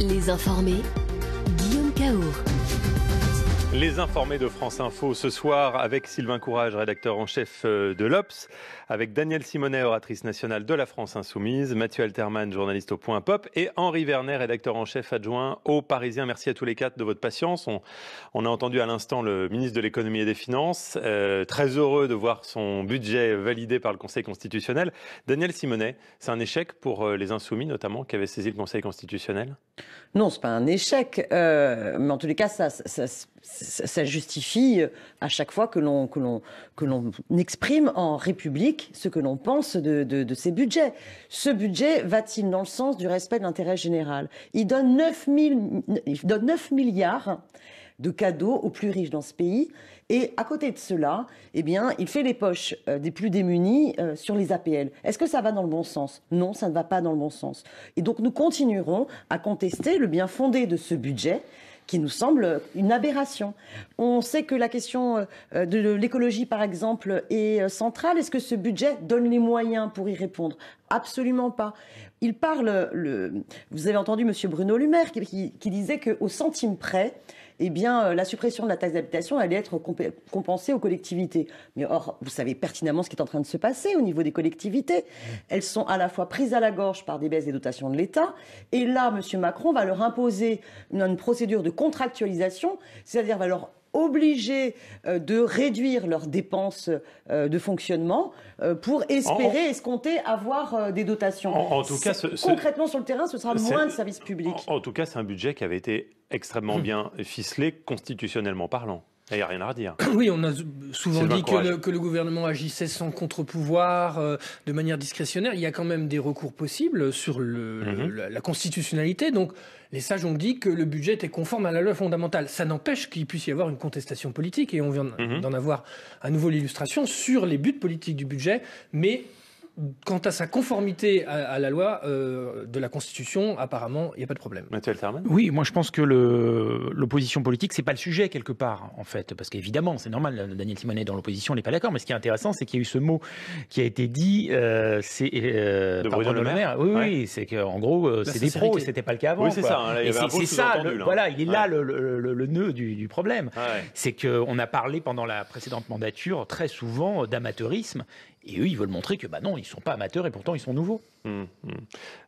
Les informés, Guillaume Cahour. Les informés de France Info ce soir avec Sylvain Courage, rédacteur en chef de l'Obs, avec Danielle Simonet, oratrice nationale de la France Insoumise, Mathieu Alterman, journaliste au Point Pop, et Henri Vernet, rédacteur en chef adjoint au Parisien. Merci à tous les quatre de votre patience. On a entendu à l'instant le ministre de l'économie et des finances, très heureux de voir son budget validé par le Conseil constitutionnel. Danielle Simonet, c'est un échec pour les Insoumis notamment qui avaient saisi le Conseil constitutionnel? Non, c'est pas un échec, mais en tous les cas, ça justifie à chaque fois que l'on exprime en République ce que l'on pense de ces budgets. Ce budget va-t-il dans le sens du respect de l'intérêt général? Il donne 9 milliards de cadeaux aux plus riches dans ce pays. Et à côté de cela, eh bien, il fait les poches des plus démunis sur les APL. Est-ce que ça va dans le bon sens? Non, ça ne va pas dans le bon sens. Et donc nous continuerons à contester le bien fondé de ce budget qui nous semble une aberration. On sait que la question de l'écologie, par exemple, est centrale. Est-ce que ce budget donne les moyens pour y répondre? Absolument pas. Il parle, vous avez entendu M. Bruno Le Maire qui disait qu'au centime près, eh bien, la suppression de la taxe d'habitation allait être compensée aux collectivités. Mais or, vous savez pertinemment ce qui est en train de se passer au niveau des collectivités. Elles sont à la fois prises à la gorge par des baisses des dotations de l'État, et là, M. Macron va leur imposer une procédure de contractualisation, c'est-à-dire va leur obliger de réduire leurs dépenses de fonctionnement pour espérer, escompter avoir des dotations. En tout cas, concrètement sur le terrain, ce sera moins de services publics. En tout cas, c'est un budget qui avait été extrêmement bien ficelé, constitutionnellement parlant. Il n'y a rien à redire. Oui, on a souvent dit que le gouvernement agissait sans contre-pouvoir, de manière discrétionnaire. Il y a quand même des recours possibles sur la constitutionnalité. Donc, les sages ont dit que le budget était conforme à la loi fondamentale. Ça n'empêche qu'il puisse y avoir une contestation politique, et on vient d'en avoir à nouveau l'illustration sur les buts politiques du budget, mais quant à sa conformité à la loi de la Constitution, apparemment, il n'y a pas de problème. Mathieu Alterman ? Oui, moi je pense que l'opposition politique, c'est pas le sujet quelque part, en fait. Parce qu'évidemment, c'est normal, Danielle Simonet dans l'opposition, on n'est pas d'accord. Mais ce qui est intéressant, c'est qu'il y a eu ce mot qui a été dit, de Bruno Le Maire. Oui, c'est qu'en gros, c'est des pros, et c'était pas le cas avant. Oui, c'est ça. Hein, et c'est ça, voilà, il est là le nœud du problème. C'est qu'on a parlé pendant la précédente mandature très souvent d'amateurisme. Et eux, ils veulent montrer que non, ils ne sont pas amateurs et pourtant ils sont nouveaux.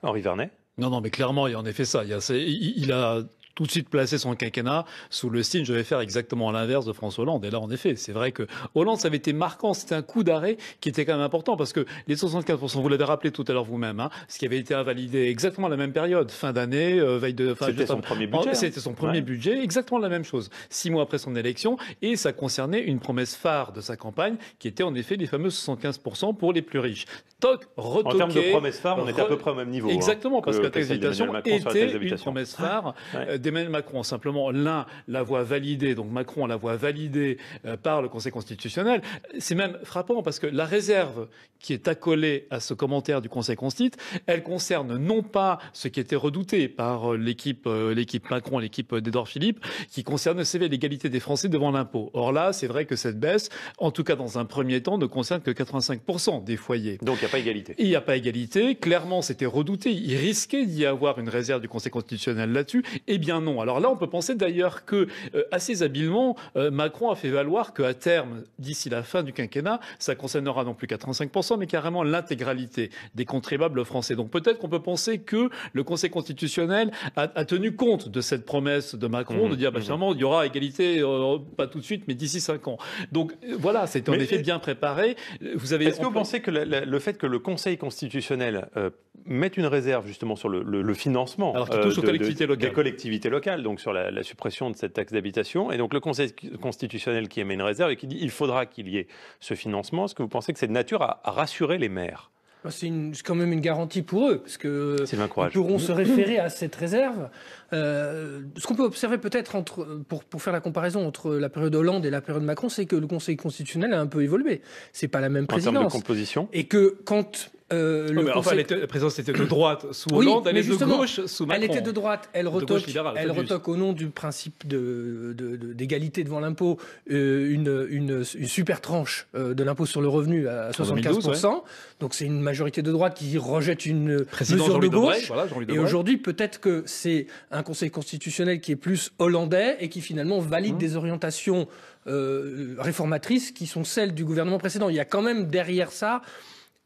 Henri Vernet ? Non, mais clairement, il y a en effet ça. Il a tout de suite placé son quinquennat sous le signe « je vais faire exactement l'inverse de François Hollande ». Et là, en effet, c'est vrai que Hollande, ça avait été marquant. C'était un coup d'arrêt qui était quand même important parce que les 75%, vous l'avez rappelé tout à l'heure vous-même, ce qui avait été invalidé exactement à la même période, fin d'année, veille de... C'était son premier budget. C'était son premier budget, exactement la même chose. 6 mois après son élection, et ça concernait une promesse phare de sa campagne qui était en effet les fameux 75% pour les plus riches. En termes de promesse phare, on était à peu près au même niveau. Exactement, parce que la taxe d'habitation était une promesse phare d'Emmanuel Macron. Simplement, l'un la voit validée, donc Macron la voit validée par le Conseil constitutionnel. C'est même frappant parce que la réserve qui est accolée à ce commentaire du Conseil constitutionnel, elle concerne non pas ce qui était redouté par l'équipe Macron, l'équipe d'Édouard Philippe, qui concerne l'égalité des Français devant l'impôt. Or là, c'est vrai que cette baisse, en tout cas dans un premier temps, ne concerne que 85% des foyers. Donc il n'y a pas égalité. Il n'y a pas égalité. Clairement, c'était redouté. Il risquait d'y avoir une réserve du Conseil constitutionnel là-dessus. Eh bien non. Alors là, on peut penser d'ailleurs que, assez habilement, Macron a fait valoir qu'à terme, d'ici la fin du quinquennat, ça concernera non plus 85%, mais carrément l'intégralité des contribuables français. Donc peut-être qu'on peut penser que le Conseil constitutionnel a tenu compte de cette promesse de Macron de dire finalement il y aura égalité, pas tout de suite, mais d'ici 5 ans. Donc voilà, c'était en effet bien préparé. Est-ce que vous pensez que le fait que le Conseil constitutionnel mette une réserve justement sur le financement des collectivités locales, donc sur la suppression de cette taxe d'habitation, et donc le Conseil constitutionnel qui émet une réserve et qui dit il faudra qu'il y ait ce financement, est-ce que vous pensez que c'est de nature à rassurer les maires ? C'est quand même une garantie pour eux, parce qu'ils pourront se référer à cette réserve. Ce qu'on peut observer peut-être, pour faire la comparaison entre la période Hollande et la période Macron, c'est que le Conseil constitutionnel a un peu évolué. C'est pas la même présidence. En termes de composition ? Et que quand la présidence était de droite sous Hollande, elle est de gauche sous Macron. Elle était de droite, elle retoque au nom du principe d'égalité devant l'impôt une super tranche de l'impôt sur le revenu à 75%. 2012, ouais. Donc c'est une majorité de droite qui rejette une mesure de gauche. Et aujourd'hui, peut-être que c'est un Conseil constitutionnel qui est plus hollandais et qui finalement valide des orientations réformatrices qui sont celles du gouvernement précédent. Il y a quand même derrière ça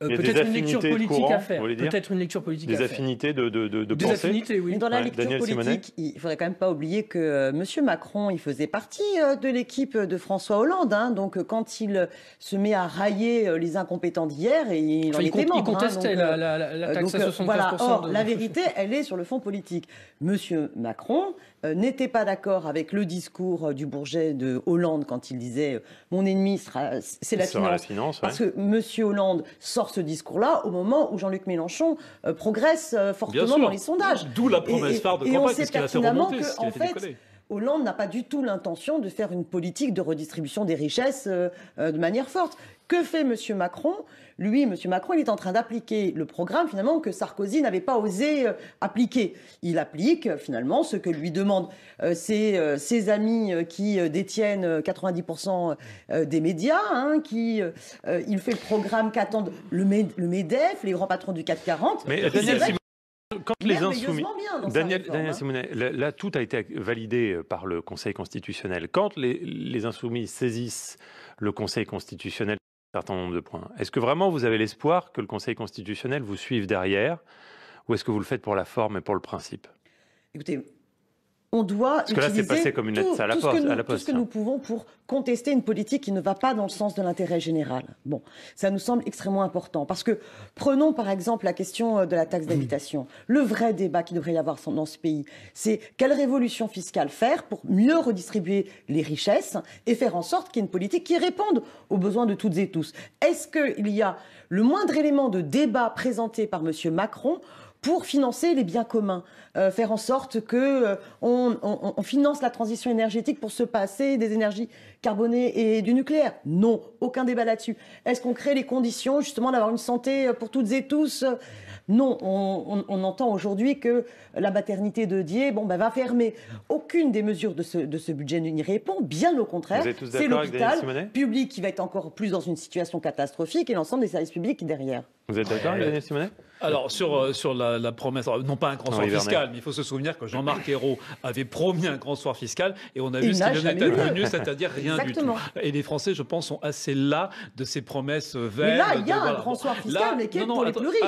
peut-être une lecture politique à faire. Des affinités de des pensée. Affinités, oui. Mais dans la lecture politique, il ne faudrait quand même pas oublier que M. Macron, il faisait partie de l'équipe de François Hollande. Hein, donc quand il se met à railler les incompétents d'hier, il en était membre. Il contestait la taxe à 75%. Voilà. Or, la vérité, elle est sur le fond politique. M. Macron n'était pas d'accord avec le discours du Bourget de Hollande quand il disait « mon ennemi, c'est la finance ». Parce que M. Hollande sort ce discours-là au moment où Jean-Luc Mélenchon progresse fortement dans les sondages. D'où la promesse phare de campagne, parce qu'il a fait remonter, en fait, Hollande n'a pas du tout l'intention de faire une politique de redistribution des richesses de manière forte. Que fait M. Macron ? Lui, M. Macron, il est en train d'appliquer le programme, finalement, que Sarkozy n'avait pas osé appliquer. Il applique, finalement, ce que lui demandent ses amis qui détiennent 90% des médias, hein, il fait le programme qu'attendent le MEDEF, les grands patrons du CAC 40. Mais Daniel Simonet, quand les Insoumis... Daniel Simonet, là, tout a été validé par le Conseil constitutionnel. Quand les Insoumis saisissent le Conseil constitutionnel, un certain nombre de points. Est-ce que vraiment vous avez l'espoir que le Conseil constitutionnel vous suive derrière, ou est-ce que vous le faites pour la forme et pour le principe ? Écoutez, on doit parce que là, c'est passé comme une lettre à la poste. Tout ce que nous pouvons pour contester une politique qui ne va pas dans le sens de l'intérêt général. Bon, ça nous semble extrêmement important. Parce que prenons par exemple la question de la taxe d'habitation. Le vrai débat qu'il devrait y avoir dans ce pays, c'est quelle révolution fiscale faire pour mieux redistribuer les richesses et faire en sorte qu'il y ait une politique qui réponde aux besoins de toutes et tous. Est-ce qu'il y a le moindre élément de débat présenté par M. Macron pour financer les biens communs, faire en sorte que on finance la transition énergétique pour se passer des énergies carbonées et du nucléaire? Non, aucun débat là-dessus. Est-ce qu'on crée les conditions justement d'avoir une santé pour toutes et tous? Non, on entend aujourd'hui que la maternité de Die va fermer. Aucune des mesures de ce budget n'y répond, bien au contraire. C'est l'hôpital public qui va être encore plus dans une situation catastrophique et l'ensemble des services publics qui derrière. Vous êtes d'accord avec Daniel Simonet ? Alors, sur la promesse, non pas un grand soir fiscal, mais il faut se souvenir que Jean-Marc Ayrault avait promis un grand soir fiscal et on a vu ce qu'il en est advenu, c'est-à-dire rien du tout. Et les Français, je pense, sont assez las de ces promesses vaines. Mais là, il y a un grand soir fiscal, mais qui est pour les plus riches.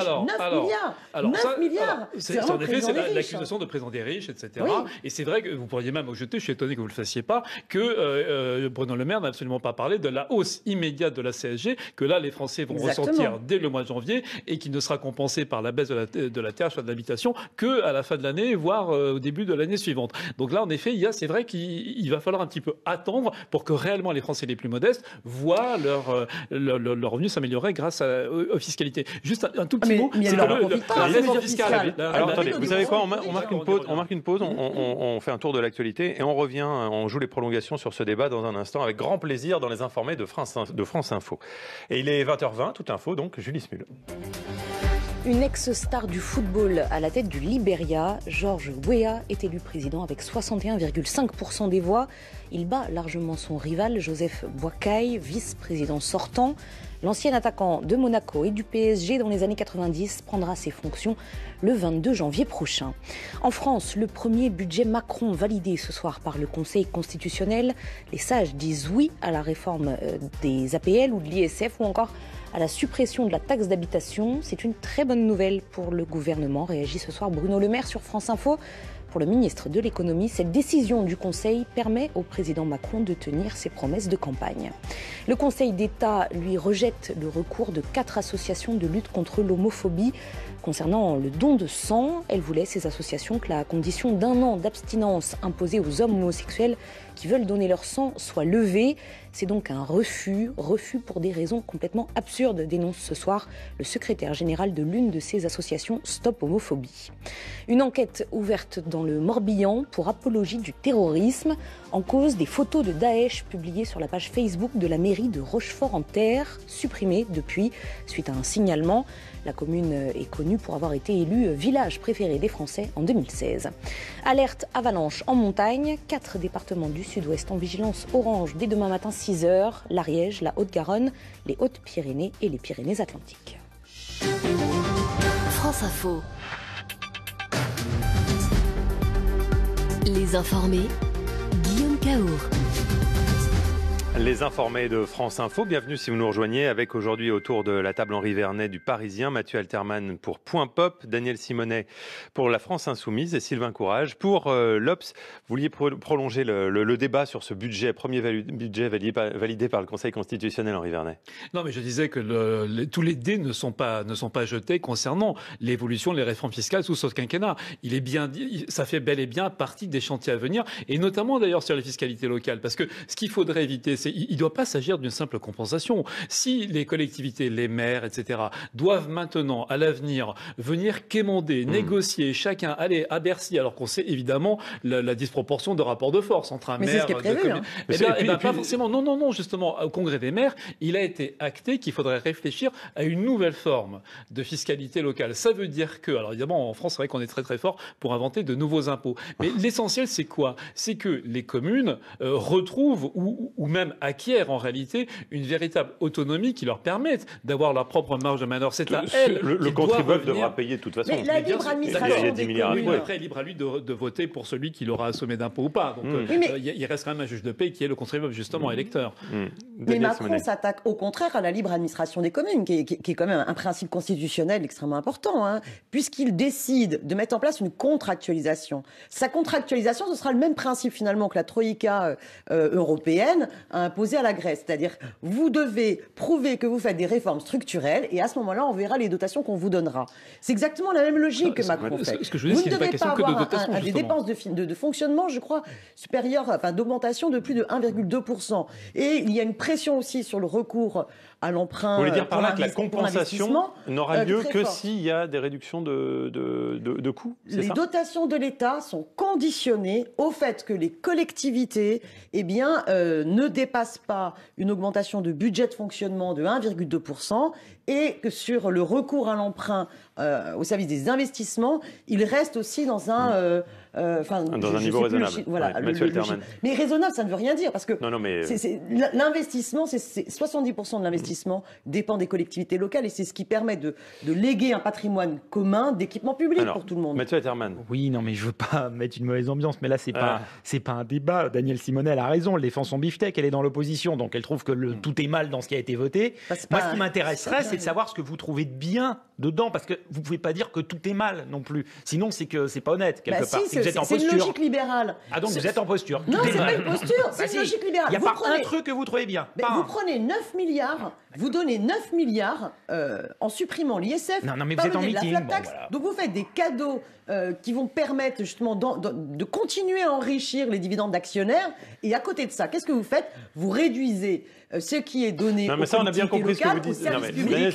9 milliards. C'est en effet, c'est l'accusation de président des riches, etc. Oui. Et c'est vrai que vous pourriez même jeter, je suis étonné que vous ne le fassiez pas, que Bruno Le Maire n'a absolument pas parlé de la hausse immédiate de la CSG, que là, les Français vont ressentir dès le mois de janvier et qui ne sera compensé par la baisse de la terre, soit de l'habitation, qu'à la fin de l'année, voire au début de l'année suivante. Donc là, en effet, c'est vrai qu'il va falloir un petit peu attendre pour que réellement les Français les plus modestes voient leur revenu s'améliorer grâce aux fiscalités. Juste un tout petit mot. l'effort fiscal. Alors attendez, vous savez quoi, on marque une pause, on fait un tour de l'actualité et on revient, on joue les prolongations sur ce débat dans un instant avec grand plaisir dans les informés de France Info. Et il est 20h20, toute info, donc Julie Smule. Une ex-star du football à la tête du Libéria, George Weah est élu président avec 61,5% des voix. Il bat largement son rival Joseph Boakai, vice-président sortant. L'ancien attaquant de Monaco et du PSG dans les années 90 prendra ses fonctions le 22 janvier prochain. En France, le premier budget Macron validé ce soir par le Conseil constitutionnel. Les sages disent oui à la réforme des APL ou de l'ISF ou encore à la suppression de la taxe d'habitation. C'est une très bonne nouvelle pour le gouvernement, réagit ce soir Bruno Le Maire sur France Info. Pour le ministre de l'économie, cette décision du Conseil permet au président Macron de tenir ses promesses de campagne. Le Conseil d'État, lui, rejette le recours de 4 associations de lutte contre l'homophobie Concernant le don de sang, elle voulait, ces associations, que la condition d'1 an d'abstinence imposée aux hommes homosexuels qui veulent donner leur sang soit levée. C'est donc un refus pour des raisons complètement absurdes, dénonce ce soir le secrétaire général de l'une de ces associations, Stop Homophobie. Une enquête ouverte dans le Morbihan pour apologie du terrorisme. En cause, des photos de Daesh publiées sur la page Facebook de la mairie de Rochefort-en-Terre, supprimées depuis suite à un signalement. La commune est connue pour avoir été élue village préféré des Français en 2016. Alerte avalanche en montagne. 4 départements du sud-ouest en vigilance orange dès demain matin 6h. L'Ariège, la Haute-Garonne, les Hautes-Pyrénées et les Pyrénées-Atlantiques. France Info. Les informés, Guillaume Caour. Les informés de France Info, bienvenue si vous nous rejoignez avec aujourd'hui autour de la table Henri Vernet du Parisien, Mathieu Alterman pour Point Pop, Daniel Simonet pour La France Insoumise et Sylvain Courage pour l'Obs. Vous vouliez prolonger le débat sur ce budget, premier budget validé par le Conseil constitutionnel, Henri Vernet. Non, mais je disais que tous les dés ne sont pas jetés concernant l'évolution, les réformes fiscales sous ce quinquennat. Il est bien dit, ça fait bel et bien partie des chantiers à venir, et notamment d'ailleurs sur les fiscalités locales, parce que ce qu'il faudrait éviter, il ne doit pas s'agir d'une simple compensation. Si les collectivités, les maires, etc., doivent maintenant, à l'avenir, venir quémander, négocier, chacun aller à Bercy, alors qu'on sait évidemment la disproportion de rapport de force entre un maire... Mais c'est ce qui est prévu, pas forcément. Non, justement, au Congrès des maires, il a été acté qu'il faudrait réfléchir à une nouvelle forme de fiscalité locale. Ça veut dire que, alors évidemment, en France, c'est vrai qu'on est très très fort pour inventer de nouveaux impôts. Mais l'essentiel, c'est quoi? C'est que les communes retrouvent ou même acquièrent en réalité une véritable autonomie qui leur permette d'avoir leur propre marge de manœuvre. C'est à elles le contribuable devra payer de toute façon. Mais la libre administration des communes. Après, libre à lui de voter pour celui qui l'aura assommé d'impôts ou pas. Donc il reste quand même un juge de paix qui est le contribuable justement électeur. Mais Macron s'attaque au contraire à la libre administration des communes, qui est quand même un principe constitutionnel extrêmement important, puisqu'il décide de mettre en place une contractualisation. Sa contractualisation, ce sera le même principe finalement que la troïka européenne a imposé à la Grèce. C'est-à-dire, vous devez prouver que vous faites des réformes structurelles et à ce moment-là, on verra les dotations qu'on vous donnera. C'est exactement la même logique que Macron fait. Vous ne devez pas avoir des dépenses de fonctionnement, je crois, supérieures, d'augmentation de plus de 1,2%. Et il y a une pression aussi sur le recours à l'emprunt. Vous voulez dire par là que la compensation n'aura lieu que s'il y a des réductions de coûts? Les dotations de l'État sont conditionnées au fait que les collectivités ne dépassent pas une augmentation de budget de fonctionnement de 1,2% et que sur le recours à l'emprunt au service des investissements, il reste aussi dans un... dans un niveau raisonnable. Mais raisonnable, ça ne veut rien dire, parce que l'investissement, c'est 70% de l'investissement dépend des collectivités locales, et c'est ce qui permet de léguer un patrimoine commun d'équipement public pour tout le monde. Mathieu Alterman. Oui, non, mais je veux pas mettre une mauvaise ambiance, mais là, c'est pas un débat. Daniel Simonet, elle a raison, elle défend son beefsteak, elle est dans l'opposition, donc elle trouve que tout est mal dans ce qui a été voté. Moi, ce qui m'intéresserait, c'est de savoir ce que vous trouvez de bien dedans, parce que vous pouvez pas dire que tout est mal non plus. Sinon, c'est que c'est pas honnête quelque part. Si vous êtes en posture. C'est une logique libérale. Ah donc vous êtes en posture. Non, c'est pas une posture, c'est une logique libérale. Il n'y a pas un truc que vous trouvez bien. Vous prenez 9 milliards, vous donnez 9 milliards en supprimant l'ISF. Non, mais vous êtes en meeting. Donc vous faites des cadeaux qui vont permettre justement de continuer à enrichir les dividendes d'actionnaires. Et à côté de ça, qu'est-ce que vous faites? Vous réduisez ce qui est donné aux collectivités locales, aux services publics.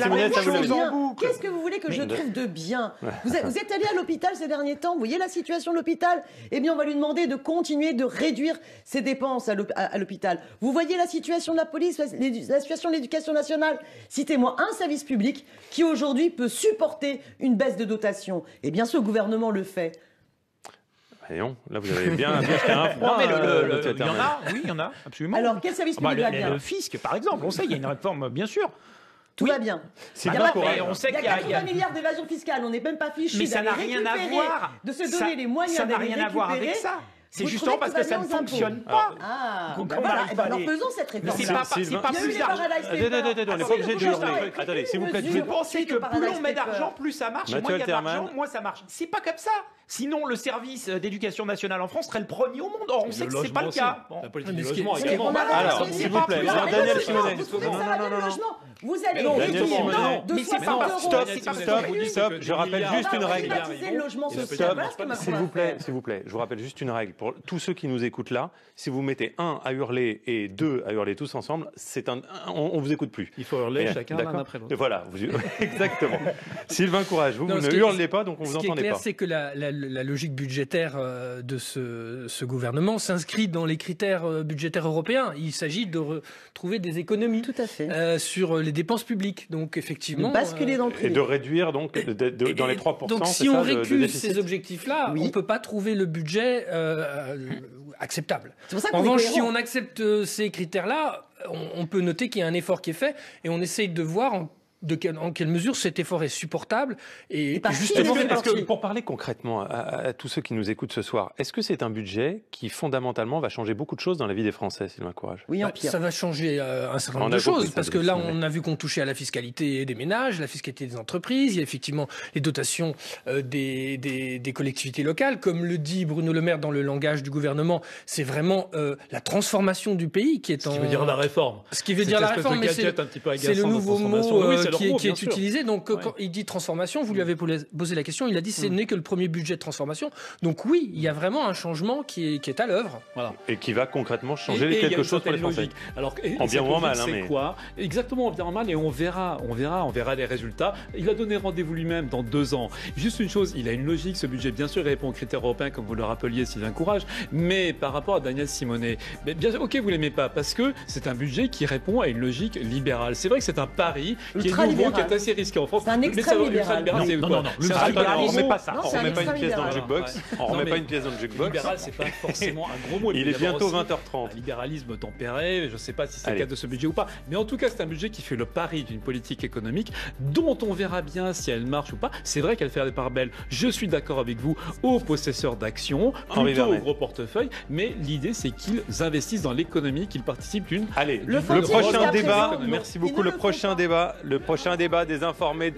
Qu'est-ce que vous voulez que je trouve de bien? Vous êtes allé à l'hôpital ces derniers temps, vous voyez la situation de l'hôpital? Eh bien, on va lui demander de continuer de réduire ses dépenses à l'hôpital. Vous voyez la situation de la police, la situation de l'éducation nationale? Citez-moi un service public qui aujourd'hui peut supporter une baisse de dotation. Eh bien, ce gouvernement le fait. Non, là vous avez bien jeté un froid. Non, mais il y en a, absolument. Alors, quel service public va bien? Le fisc, par exemple, on sait qu'il y a une réforme, bien sûr. Tout va bien. On sait qu'il y a 80 milliards d'évasion fiscale, on n'est même pas fichu. Mais ça n'a rien à voir. De se donner les moyens d'aller récupérer. Ça n'a rien à voir avec ça. C'est justement parce que ça ne fonctionne pas. Alors faisons cette réforme. C'est pas plus d'argent. On n'est pas obligé de hurler. Attendez, s'il vous plaît. Vous pensez que plus on met d'argent, plus ça marche, et moins il y a d'argent, moins ça marche. C'est pas comme ça. Sinon, le service d'éducation nationale en France serait le premier au monde. Or, on sait que c'est pas le cas. La politique du logement également. Alors, s'il vous plaît, Daniel Simonet. Vous allez Daniel Simonet. Mais c'est pas Stop, je rappelle juste une règle. Stop, s'il vous plaît, je vous rappelle juste une règle. Pour tous ceux qui nous écoutent là, si vous mettez 1 à hurler et 2 à hurler tous ensemble, on vous écoute plus. Il faut hurler chacun l'un après l'autre. Voilà, exactement. Sylvain Courage, vous ne hurlez pas, donc on vous entendait pas. Ce qui est clair, c'est que la logique budgétaire de ce gouvernement s'inscrit dans les critères budgétaires européens. Il s'agit de trouver des économies sur les dépenses publiques. Donc effectivement, basculer dans le privé. Et de réduire donc dans les 3%. Donc si on récuse ces objectifs-là, on ne peut pas trouver le budget acceptable. En revanche, si on accepte ces critères-là, on peut noter qu'il y a un effort qui est fait et on essaye de voir en quelle mesure cet effort est supportable et justement pour parler concrètement à tous ceux qui nous écoutent ce soir, est-ce que c'est un budget qui fondamentalement va changer beaucoup de choses dans la vie des Français, Sylvain Courage? Oui, en pire. Ça va changer un certain nombre de choses parce que là on a vu qu'on touchait à la fiscalité des ménages, la fiscalité des entreprises, il y a effectivement les dotations des collectivités locales, comme le dit Bruno Le Maire dans le langage du gouvernement, c'est vraiment la transformation du pays qui est Ce qui veut dire la réforme. Ce qui veut dire la réforme, mais c'est le nouveau mot qui est utilisé. Donc, quand il dit transformation, vous lui avez posé la question, il a dit ce n'est que le premier budget de transformation. Donc oui, il y a vraiment un changement qui est à l'œuvre. Voilà. Et qui va concrètement changer quelque chose pour les Français. Alors, en bien ou en mal. C'est quoi? Exactement, en bien ou en mal, et on verra les résultats. Il a donné rendez-vous lui-même dans 2 ans. Juste une chose, il a une logique, ce budget, bien sûr, il répond aux critères européens, comme vous le rappeliez, Sylvain Courage, mais par rapport à Daniel Simonet, bien sûr, ok, vous l'aimez pas, parce que c'est un budget qui répond à une logique libérale. C'est vrai que c'est un pari qui est nouveau, qui est assez risqué en France. C'est un extra-libéral. Non, on remet pas ça. On remet pas une pièce dans le jukebox. On remet pas une pièce dans le jukebox. Libéral, c'est pas forcément un gros mot. Il est bientôt 20h30. Un libéralisme tempéré, je ne sais pas si c'est le cas de ce budget ou pas, mais en tout cas, c'est un budget qui fait le pari d'une politique économique dont on verra bien si elle marche ou pas. C'est vrai qu'elle fait des parts belles. Je suis d'accord avec vous, aux possesseurs d'actions, plutôt aux gros portefeuilles, mais l'idée, c'est qu'ils investissent dans l'économie, qu'ils participent d'une... Allez, le prochain débat, merci beaucoup, le prochain débat des informés,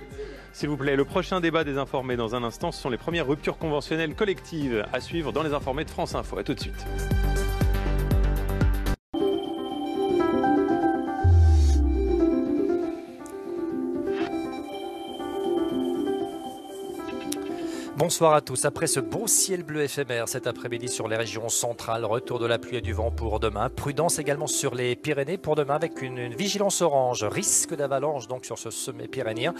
s'il vous plaît, le prochain débat des informés dans un instant, ce sont les premières ruptures conventionnelles collectives à suivre dans les informés de France Info. À tout de suite. Bonsoir à tous. Après ce beau ciel bleu éphémère cet après-midi sur les régions centrales, retour de la pluie et du vent pour demain. Prudence également sur les Pyrénées pour demain avec une vigilance orange. Risque d'avalanche donc sur ce sommet pyrénéen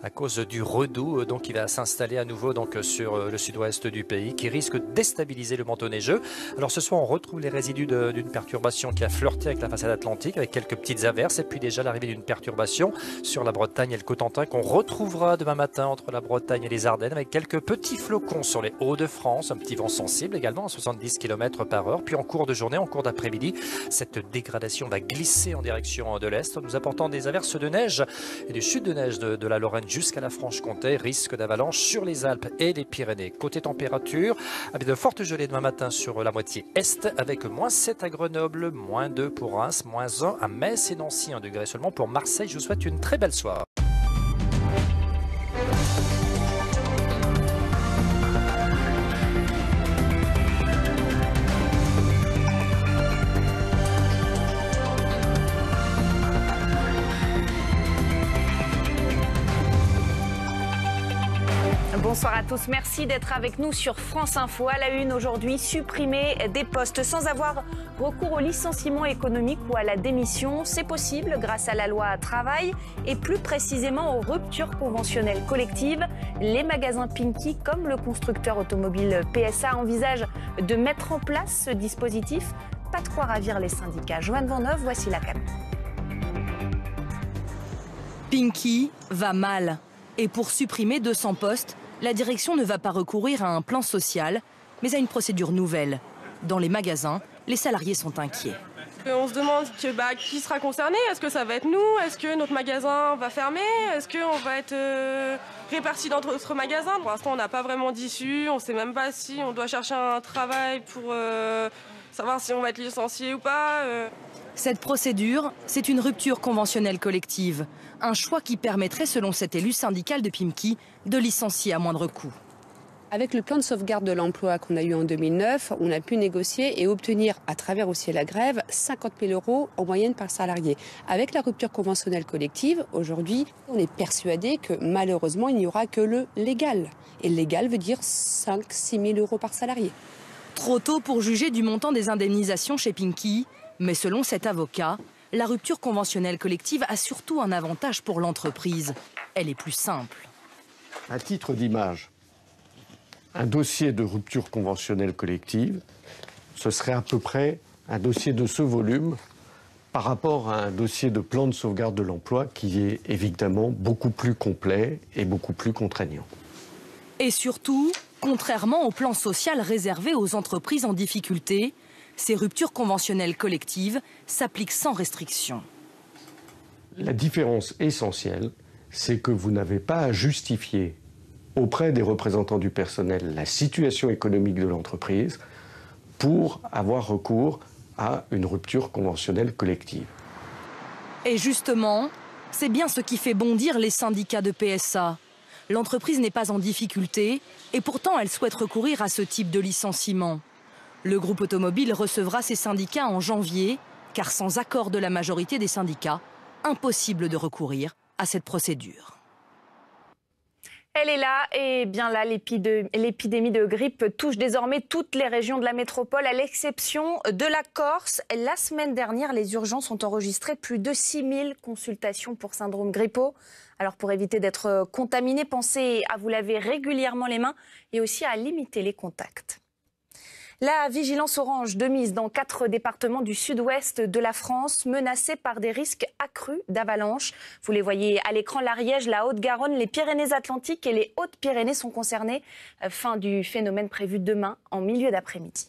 à cause du redoux donc qui va s'installer à nouveau donc sur le sud-ouest du pays qui risque de déstabiliser le manteau neigeux. Alors ce soir on retrouve les résidus d'une perturbation qui a flirté avec la façade atlantique avec quelques petites averses et puis déjà l'arrivée d'une perturbation sur la Bretagne et le Cotentin qu'on retrouvera demain matin entre la Bretagne et les Ardennes avec quelques petits flocons sur les Hauts-de-France, un petit vent sensible également à 70 km/h. Puis en cours de journée, en cours d'après-midi, cette dégradation va glisser en direction de l'Est, nous apportant des averses de neige et des chutes de neige de la Lorraine jusqu'à la Franche-Comté, risque d'avalanche sur les Alpes et les Pyrénées. Côté température, avec de fortes gelées demain matin sur la moitié Est, avec -7 à Grenoble, -2 pour Reims, -1 à Metz et Nancy, 1 degré seulement pour Marseille. Je vous souhaite une très belle soirée. Bonsoir à tous, merci d'être avec nous sur France Info. À la une aujourd'hui, supprimer des postes sans avoir recours au licenciement économique ou à la démission. C'est possible grâce à la loi travail et plus précisément aux ruptures conventionnelles collectives. Les magasins Pinky, comme le constructeur automobile PSA, envisagent de mettre en place ce dispositif. Pas de quoi ravir les syndicats. Joanne Van-Neuve, voici la cam. Pinky va mal. Et pour supprimer 200 postes, la direction ne va pas recourir à un plan social, mais à une procédure nouvelle. Dans les magasins, les salariés sont inquiets. On se demande qui sera concerné. Est-ce que ça va être nous? Est-ce que notre magasin va fermer? Est-ce qu'on va être répartis dans d'autres magasins? Pour l'instant, on n'a pas vraiment d'issue. On ne sait même pas si on doit chercher un travail pour savoir si on va être licencié ou pas. Cette procédure, c'est une rupture conventionnelle collective. Un choix qui permettrait, selon cet élu syndical de Pimki, de licencier à moindre coût. Avec le plan de sauvegarde de l'emploi qu'on a eu en 2009, on a pu négocier et obtenir, à travers aussi la grève, 50 000 € en moyenne par salarié. Avec la rupture conventionnelle collective, aujourd'hui, on est persuadé que malheureusement, il n'y aura que le légal. Et le légal veut dire 5-6 000 € par salarié. Trop tôt pour juger du montant des indemnisations chez Pimki, mais selon cet avocat, la rupture conventionnelle collective a surtout un avantage pour l'entreprise. Elle est plus simple. À titre d'image, un dossier de rupture conventionnelle collective, ce serait à peu près un dossier de ce volume par rapport à un dossier de plan de sauvegarde de l'emploi qui est évidemment beaucoup plus complet et beaucoup plus contraignant. Et surtout, contrairement au plan social réservé aux entreprises en difficulté, ces ruptures conventionnelles collectives s'appliquent sans restriction. La différence essentielle, c'est que vous n'avez pas à justifier auprès des représentants du personnel la situation économique de l'entreprise pour avoir recours à une rupture conventionnelle collective. Et justement, c'est bien ce qui fait bondir les syndicats de PSA. L'entreprise n'est pas en difficulté et pourtant elle souhaite recourir à ce type de licenciement. Le groupe automobile recevra ses syndicats en janvier, car sans accord de la majorité des syndicats, impossible de recourir à cette procédure. Elle est là, et bien là, l'épidémie de grippe touche désormais toutes les régions de la métropole, à l'exception de la Corse. La semaine dernière, les urgences ont enregistré plus de 6 000 consultations pour syndrome grippaux. Alors pour éviter d'être contaminé, pensez à vous laver régulièrement les mains et aussi à limiter les contacts. La vigilance orange de mise dans 4 départements du sud-ouest de la France, menacés par des risques accrus d'avalanche. Vous les voyez à l'écran, l'Ariège, la Haute-Garonne, les Pyrénées-Atlantiques et les Hautes-Pyrénées sont concernés. Fin du phénomène prévu demain en milieu d'après-midi.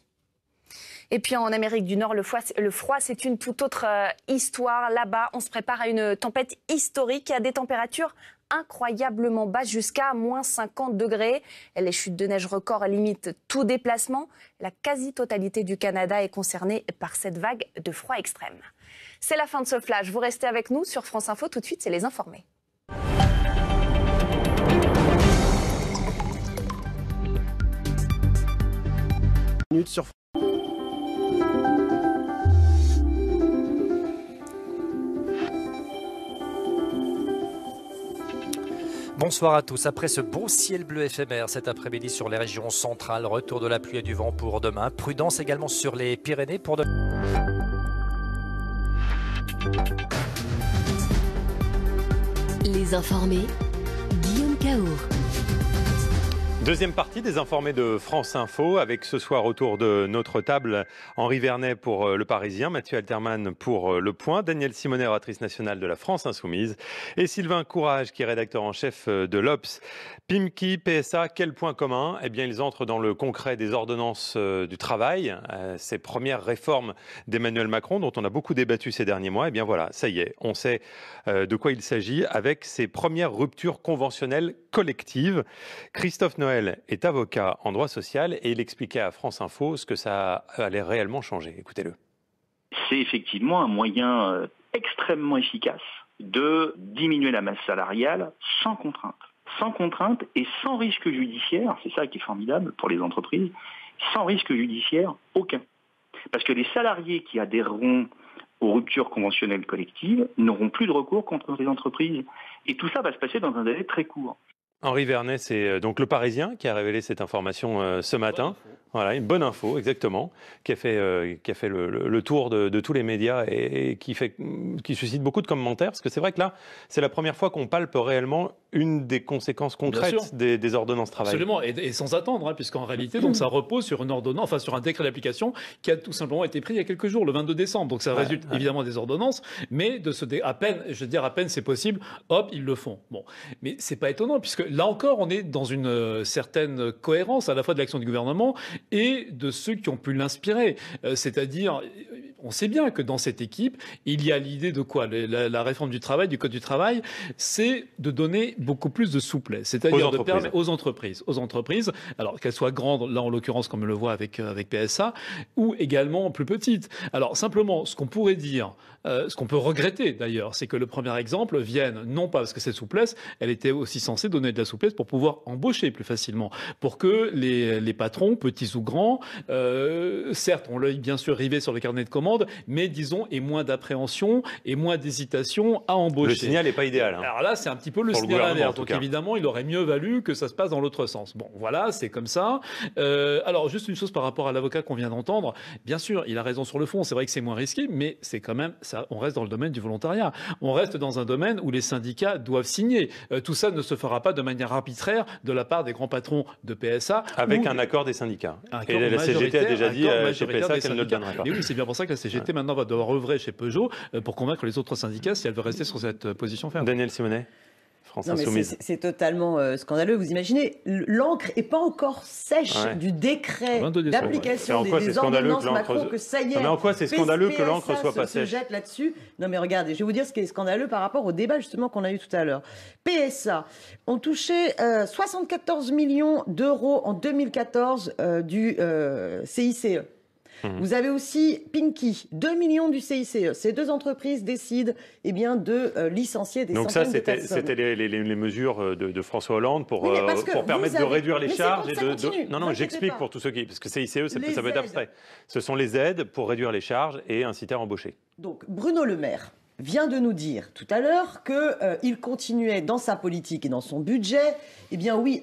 Et puis en Amérique du Nord, le froid, c'est une toute autre histoire. Là-bas, on se prépare à une tempête historique à des températures incroyablement basses, jusqu'à moins 50 degrés. Les chutes de neige records limitent tout déplacement. La quasi-totalité du Canada est concernée par cette vague de froid extrême. C'est la fin de ce flash. Vous restez avec nous sur France Info. Tout de suite, c'est les informés. Bonsoir à tous. Après ce beau ciel bleu éphémère cet après-midi sur les régions centrales, retour de la pluie et du vent pour demain. Prudence également sur les Pyrénées pour demain. Les informés, Guillaume Caour. Deuxième partie des informés de France Info, avec ce soir autour de notre table Henri Vernet pour Le Parisien, Mathieu Alterman pour Le Point, Danielle Simonet, oratrice nationale de la France Insoumise, et Sylvain Courage, qui est rédacteur en chef de l'Obs. Pimki, PSA, quel point commun? Eh bien, ils entrent dans le concret des ordonnances du travail, ces premières réformes d'Emmanuel Macron, dont on a beaucoup débattu ces derniers mois. Eh bien voilà, ça y est, on sait de quoi il s'agit avec ces premières ruptures conventionnelles collectives. Christophe Noël est avocat en droit social et il expliquait à France Info ce que ça allait réellement changer. Écoutez-le. C'est effectivement un moyen extrêmement efficace de diminuer la masse salariale sans contrainte. Sans contrainte et sans risque judiciaire, c'est ça qui est formidable pour les entreprises, sans risque judiciaire aucun. Parce que les salariés qui adhéreront aux ruptures conventionnelles collectives n'auront plus de recours contre les entreprises. Et tout ça va se passer dans un délai très court. Henri Vernet, c'est donc Le Parisien qui a révélé cette information ce matin. Voilà, une bonne info, exactement, qui a fait le tour de tous les médias et qui suscite beaucoup de commentaires. Parce que c'est vrai que là, c'est la première fois qu'on palpe réellement une des conséquences concrètes des ordonnances travail. Absolument, et sans attendre, puisqu'en réalité, donc, ça repose sur une ordonnance, enfin sur un décret d'application qui a tout simplement été pris il y a quelques jours, le 22 décembre. Donc ça résulte évidemment des ordonnances, mais à peine c'est possible, hop, ils le font. Bon, mais c'est pas étonnant, puisque là encore, on est dans une certaine cohérence à la fois de l'action du gouvernement et de ceux qui ont pu l'inspirer. C'est-à-dire, on sait bien que dans cette équipe, il y a l'idée de quoi ? La réforme du travail, du Code du travail, c'est de donner beaucoup plus de souplesse. C'est-à-dire de permettre aux entreprises, alors qu'elles soient grandes, là en l'occurrence comme on le voit avec PSA, ou également plus petites. Alors simplement, ce qu'on pourrait dire, ce qu'on peut regretter d'ailleurs, c'est que le premier exemple vienne, non pas parce que cette souplesse, elle était aussi censée donner de la souplesse pour pouvoir embaucher plus facilement, pour que les patrons, petits ou grands, certes, ont l'œil bien sûr rivé sur le carnet de commandes, mais disons, aient moins d'appréhension et moins d'hésitation à embaucher. Le signal n'est pas idéal. Hein. Alors là, c'est un petit peu le signal inverse. Donc évidemment, il aurait mieux valu que ça se passe dans l'autre sens. Bon, voilà, c'est comme ça. Alors, juste une chose par rapport à l'avocat qu'on vient d'entendre. Bien sûr, il a raison sur le fond. C'est vrai que c'est moins risqué, mais c'est quand même ça. On reste dans le domaine du volontariat. On reste dans un domaine où les syndicats doivent signer. Tout ça ne se fera pas de manière arbitraire de la part des grands patrons de PSA. Avec un accord des syndicats. Et la CGT a déjà dit chez PSA qu'elle ne le donnerait pas. Et oui, c'est bien pour ça que la CGT maintenant va devoir œuvrer chez Peugeot pour convaincre les autres syndicats si elle veut rester sur cette position ferme. Daniel Simonet. C'est totalement scandaleux. Vous imaginez, l'encre n'est pas encore sèche du décret d'application des ordonnances Macron, que ça y est. Mais en quoi c'est scandaleux que l'encre soit pas sèche ? Se jette là-dessus. Non mais regardez, je vais vous dire ce qui est scandaleux par rapport au débat justement qu'on a eu tout à l'heure. PSA ont touché 74 millions d'euros en 2014 du CICE. Vous avez aussi Pinky, 2 millions du CICE. Ces deux entreprises décident de licencier des centaines de personnes. Donc ça, c'était les mesures de François Hollande pour permettre de réduire les charges. Non, j'explique pour tous ceux qui... Parce que CICE, ça peut être abstrait. Ce sont les aides pour réduire les charges et inciter à embaucher. Donc Bruno Le Maire vient de nous dire tout à l'heure qu'il continuait dans sa politique et dans son budget,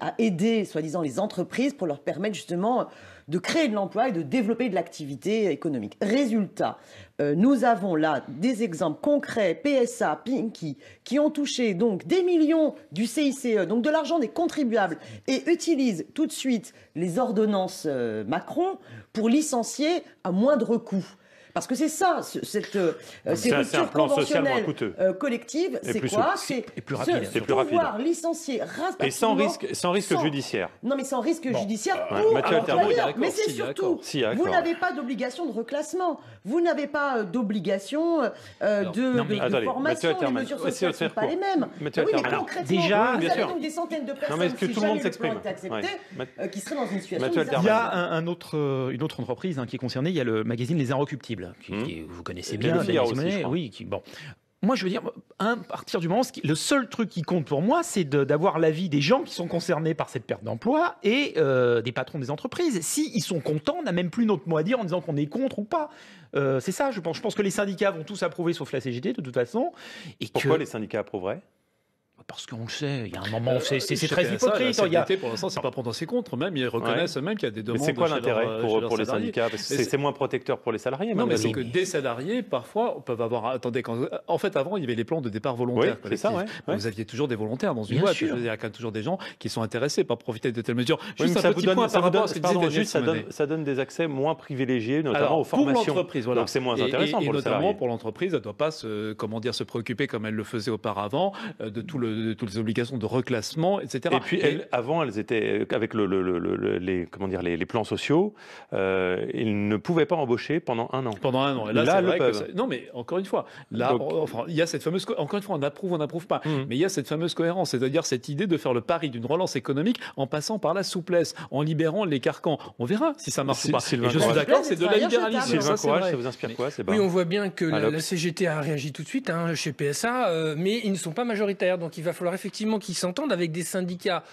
à aider, soi-disant, les entreprises pour leur permettre justement de créer de l'emploi et de développer de l'activité économique. Résultat, nous avons là des exemples concrets, PSA, Pinky, qui ont touché donc des millions du CICE, donc de l'argent des contribuables, et utilisent tout de suite les ordonnances Macron pour licencier à moindre coût. Parce que c'est ça, ces ruptures conventionnelles collectives, c'est quoi ? C'est pouvoir licencier rapidement. Et sans risque judiciaire. Non, mais sans risque judiciaire pour l'employeur. Mais c'est surtout, vous n'avez pas d'obligation de reclassement. Vous n'avez pas d'obligation de formation. Les mesures sociales ne sont pas les mêmes. Oui, mais concrètement, vous avez donc des centaines de personnes, si jamais le plan est accepté, qui seraient dans une situation... Il y a une autre entreprise qui est concernée, il y a le magazine Les Inrecuptibles. Vous connaissez bien, Moi, je veux dire, à partir du moment, le seul truc qui compte pour moi, c'est d'avoir l'avis des gens qui sont concernés par cette perte d'emploi et des patrons des entreprises. S'ils sont contents, on n'a même plus notre mot à dire en disant qu'on est contre ou pas. C'est ça, je pense. Je pense que les syndicats vont tous approuver, sauf la CGT, de toute façon. Pourquoi les syndicats approuveraient ? Parce qu'on le sait, il y a un moment, c'est très hypocrite. La CGT, pour l'instant, c'est pas pour c'est contre. Même ils reconnaissent même qu'il y a des demandes. Mais c'est quoi l'intérêt pour les syndicats ? Parce que c'est moins protecteur pour les salariés. Non, mais c'est que des salariés, parfois, peuvent avoir. Attendez, en fait, avant, il y avait les plans de départ volontaire. Oui, c'est ça. Vous aviez toujours des volontaires dans une boîte. Il y a quand même toujours des gens qui sont intéressés par profiter de telles mesures. Juste un petit point par rapport à ce que disait Daniel. Ça donne des accès moins privilégiés, notamment aux formations. Pour l'entreprise, voilà. Donc c'est moins intéressant pour le salarié. Et notamment pour l'entreprise, elle ne doit pas se préoccuper comme elle le faisait auparavant de toutes les obligations de reclassement, etc. Et puis avant, elles étaient avec les plans sociaux, ils ne pouvaient pas embaucher pendant un an. Pendant un an. Et là, c'est vrai que non, mais encore une fois, là, il y a cette fameuse. Encore une fois, on n'approuve pas. Mais il y a cette fameuse cohérence, c'est-à-dire cette idée de faire le pari d'une relance économique en passant par la souplesse, en libérant les carcans. On verra si ça marche ou pas. Et je suis d'accord, c'est de la libéralisation. Sylvain Courage, ça vous inspire quoi ? Oui, on voit bien que la CGT a réagi tout de suite chez PSA, mais ils ne sont pas majoritaires, donc il va falloir effectivement qu'ils s'entendent avec des syndicats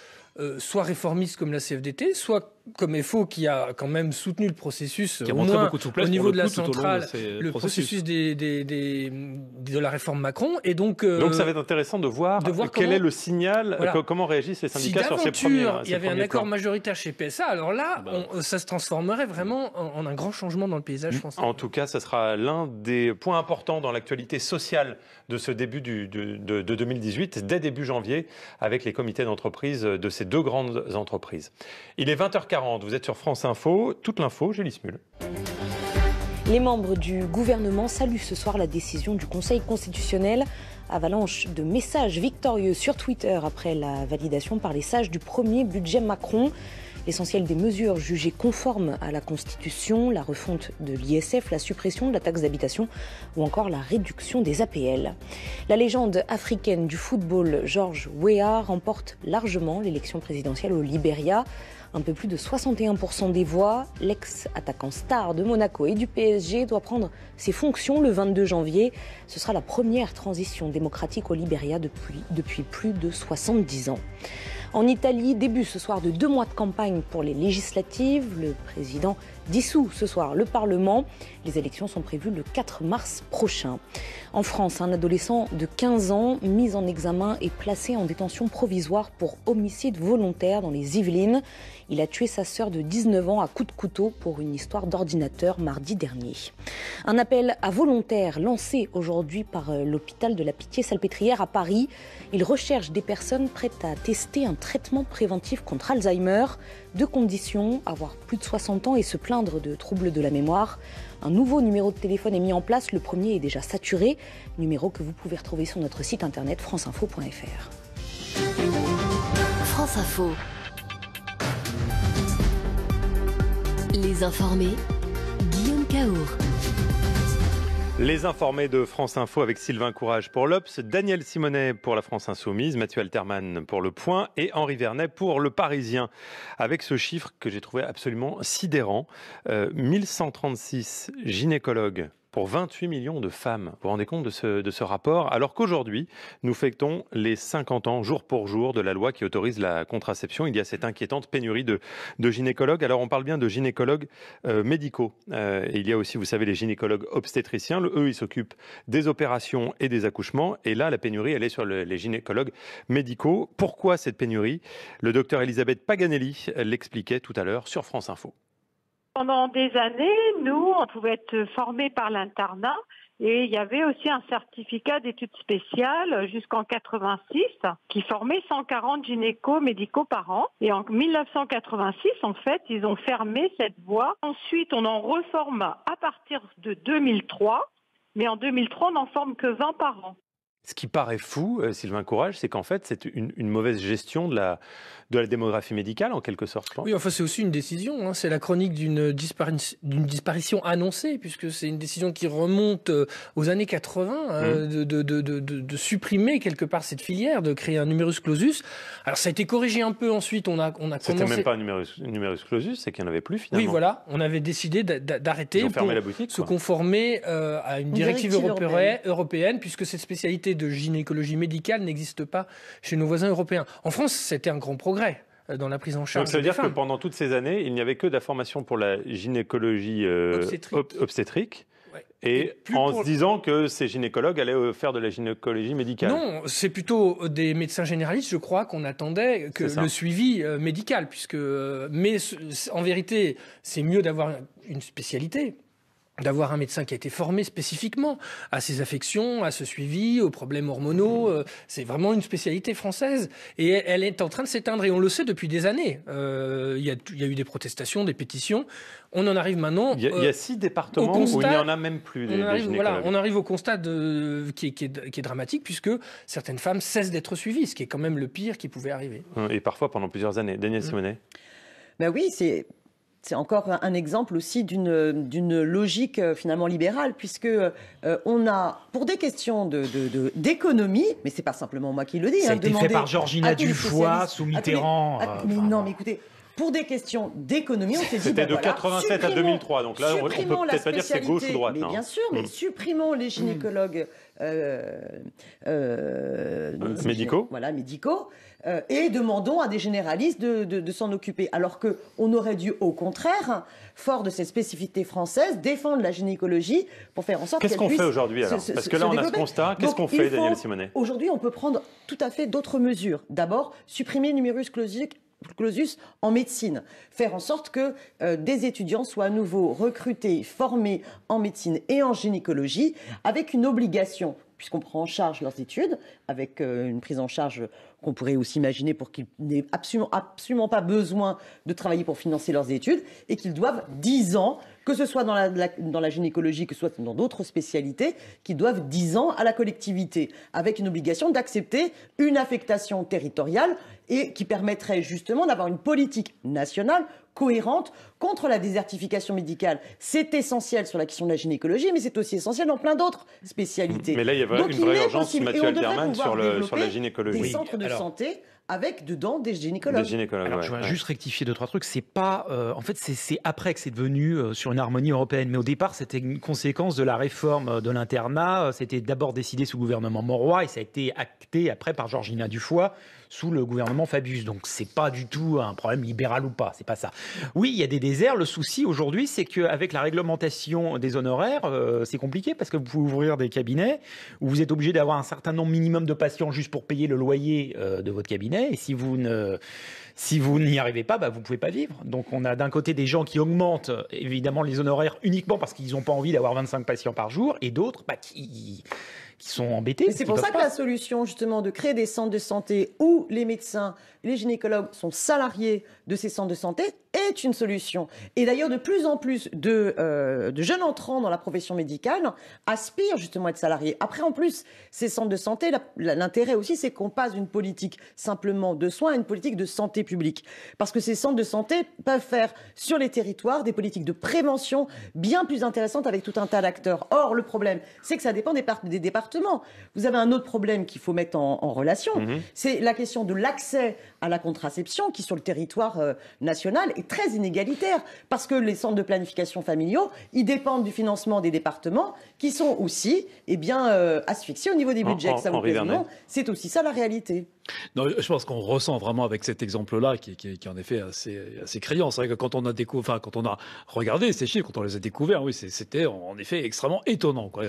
soit réformistes comme la CFDT, soit comme FO qui a quand même soutenu le processus, au moins au niveau de la centrale, le processus de la réforme Macron. Et donc ça va être intéressant de voir quel est le signal, comment réagissent les syndicats sur ces premiers plans. Il y avait un accord majoritaire chez PSA, alors là, ça se transformerait vraiment en un grand changement dans le paysage français. En tout cas, ça sera l'un des points importants dans l'actualité sociale de ce début de 2018, dès début janvier, avec les comités d'entreprise de ces deux grandes entreprises. Il est 20h40, vous êtes sur France Info. Toute l'info, Julie Smul. Les membres du gouvernement saluent ce soir la décision du Conseil constitutionnel. Avalanche de messages victorieux sur Twitter après la validation par les sages du premier budget Macron. L'essentiel des mesures jugées conformes à la Constitution, la refonte de l'ISF, la suppression de la taxe d'habitation ou encore la réduction des APL. La légende africaine du football, George Weah, remporte largement l'élection présidentielle au Libéria. Un peu plus de 61% des voix. L'ex-attaquant star de Monaco et du PSG doit prendre ses fonctions le 22 janvier. Ce sera la première transition démocratique au Libéria depuis plus de 70 ans. En Italie, début ce soir de 2 mois de campagne pour les législatives. Le président dissout ce soir le Parlement. Les élections sont prévues le 4 mars prochain. En France, un adolescent de 15 ans mis en examen et placé en détention provisoire pour homicide volontaire dans les Yvelines. Il a tué sa sœur de 19 ans à coups de couteau pour une histoire d'ordinateur mardi dernier. Un appel à volontaires lancé aujourd'hui par l'hôpital de la Pitié-Salpêtrière à Paris. Il recherche des personnes prêtes à tester un traitement préventif contre Alzheimer. 2 conditions, avoir plus de 60 ans et se plaindre de troubles de la mémoire. Un nouveau numéro de téléphone est mis en place. Le premier est déjà saturé. Numéro que vous pouvez retrouver sur notre site internet franceinfo.fr. France Info. Les informés, Guillaume Caour. Les informés de France Info avec Sylvain Courage pour l'Obs, Daniel Simonet pour la France Insoumise, Mathieu Alterman pour Le Point et Henri Vernet pour Le Parisien. Avec ce chiffre que j'ai trouvé absolument sidérant, 1136 gynécologues pour 28 millions de femmes. Vous vous rendez compte de ce rapport? Alors qu'aujourd'hui, nous fêtons les 50 ans jour pour jour de la loi qui autorise la contraception. Il y a cette inquiétante pénurie de gynécologues. Alors on parle bien de gynécologues médicaux. Et il y a aussi, vous savez, les gynécologues obstétriciens. Eux, ils s'occupent des opérations et des accouchements. Et là, la pénurie, elle est sur les gynécologues médicaux. Pourquoi cette pénurie? Le docteur Elisabeth Paganelli l'expliquait tout à l'heure sur France Info. Pendant des années, nous, on pouvait être formés par l'internat et il y avait aussi un certificat d'études spéciales jusqu'en 86 qui formait 140 gynécos médicaux par an. Et en 1986, en fait, ils ont fermé cette voie. Ensuite, on en reforme à partir de 2003, mais en 2003, on n'en forme que 20 par an. Ce qui paraît fou, Sylvain Courage, c'est qu'en fait, c'est une mauvaise gestion de la démographie médicale, en quelque sorte. Oui, enfin, c'est aussi une décision. Hein. C'est la chronique d'une disparition annoncée, puisque c'est une décision qui remonte aux années 80, de supprimer quelque part cette filière, de créer un numerus clausus. Alors, ça a été corrigé un peu ensuite. On a commencé... C'était même pas un numerus clausus, c'est qu'il n'y en avait plus, finalement. Oui, voilà. On avait décidé d'arrêter pour la boutique, se conformer à une directive européenne, puisque cette spécialité de gynécologie médicale n'existe pas chez nos voisins européens. En France, c'était un grand progrès dans la prise en charge. Donc ça veut dire que pendant toutes ces années, il n'y avait que de la formation pour la gynécologie obstétrique. Ouais. Et en se disant que ces gynécologues allaient faire de la gynécologie médicale. Non, c'est plutôt des médecins généralistes, je crois, qu'on attendait que le suivi médical, puisque mais en vérité, c'est mieux d'avoir une spécialité. D'avoir un médecin qui a été formé spécifiquement à ces affections, à ce suivi, aux problèmes hormonaux. C'est vraiment une spécialité française. Et elle est en train de s'éteindre. Et on le sait depuis des années. Il y a eu des protestations, des pétitions. On en arrive maintenant... Il y a 6 départements où il n'y en a même plus des gynécologues. Voilà, on arrive au constat qui est dramatique, puisque certaines femmes cessent d'être suivies, ce qui est quand même le pire qui pouvait arriver. Et parfois pendant plusieurs années. Daniel Simonet. Ben oui, c'est encore un exemple aussi d'une logique finalement libérale, puisque on a, pour des questions d'économie, mais c'est pas simplement moi qui le dis. Ça a été fait par Georgina Dufoy sous Mitterrand. Non, mais écoutez. Pour des questions d'économie, on s'est dit... C'était de 87 à 2003, donc là, on peut peut-être pas dire que c'est gauche ou droite. Mais bien sûr, mais supprimons les gynécologues médicaux. Voilà, médicaux. Et demandons à des généralistes de s'en occuper. Alors qu'on aurait dû, au contraire, fort de cette spécificité française, défendre la gynécologie pour faire en sorte qu'elle puisse... Qu'est-ce qu'on fait aujourd'hui alors? Parce que là, on a ce constat. Qu'est-ce qu'on fait, Daniel Simonet? Aujourd'hui, on peut prendre tout à fait d'autres mesures. D'abord, supprimer le numerus clausus en médecine. Faire en sorte que des étudiants soient à nouveau recrutés, formés en médecine et en gynécologie, avec une obligation, puisqu'on prend en charge leurs études, avec une prise en charge qu'on pourrait aussi imaginer pour qu'ils n'aient absolument pas besoin de travailler pour financer leurs études, et qu'ils doivent 10 ans, que ce soit dans la gynécologie, que ce soit dans d'autres spécialités, qui doivent 10 ans à la collectivité, avec une obligation d'accepter une affectation territoriale et qui permettrait justement d'avoir une politique nationale cohérente contre la désertification médicale. C'est essentiel sur la question de la gynécologie, mais c'est aussi essentiel dans plein d'autres spécialités. Mais là, il y a une vraie urgence, Mathieu Alterman, sur la gynécologie. Des centres de santé avec dedans des gynécologues. Alors, je voudrais juste rectifier 2-3 trucs. C'est pas, en fait, c'est après que c'est devenu sur une harmonie européenne. Mais au départ, c'était une conséquence de la réforme de l'internat. C'était d'abord décidé sous le gouvernement Mauroy et ça a été acté après par Georgina Dufoy sous le gouvernement Fabius. Donc, c'est pas du tout un problème libéral ou pas. C'est pas ça. Oui, il y a des déserts. Le souci aujourd'hui, c'est qu'avec la réglementation des honoraires, c'est compliqué parce que vous pouvez ouvrir des cabinets où vous êtes obligé d'avoir un certain nombre minimum de patients juste pour payer le loyer de votre cabinet. Et si vous n'y arrivez pas, vous ne pouvez pas vivre. Donc on a d'un côté des gens qui augmentent évidemment les honoraires uniquement parce qu'ils n'ont pas envie d'avoir 25 patients par jour, et d'autres qui sont embêtés. Et c'est pour ça que la solution justement de créer des centres de santé où les médecins, les gynécologues sont salariés de ces centres de santé est une solution. Et d'ailleurs, de plus en plus de jeunes entrants dans la profession médicale aspirent justement à être salariés. Après, en plus, ces centres de santé, l'intérêt aussi, c'est qu'on passe d'une politique simplement de soins à une politique de santé publique. Parce que ces centres de santé peuvent faire sur les territoires des politiques de prévention bien plus intéressantes avec tout un tas d'acteurs. Or, le problème, c'est que ça dépend des départements. Vous avez un autre problème qu'il faut mettre en relation, c'est la question de l'accès à la contraception qui, sur le territoire national, est très inégalitaire. Parce que les centres de planification familiaux, ils dépendent du financement des départements qui sont aussi asphyxiés au niveau des budgets. Que ça vous plaise ou non, c'est aussi ça la réalité. Non, je pense qu'on ressent vraiment avec cet exemple-là qui est en effet assez criant. C'est vrai que quand on a regardé ces chiffres, quand on les a découverts, oui, c'était en effet extrêmement étonnant, quoi,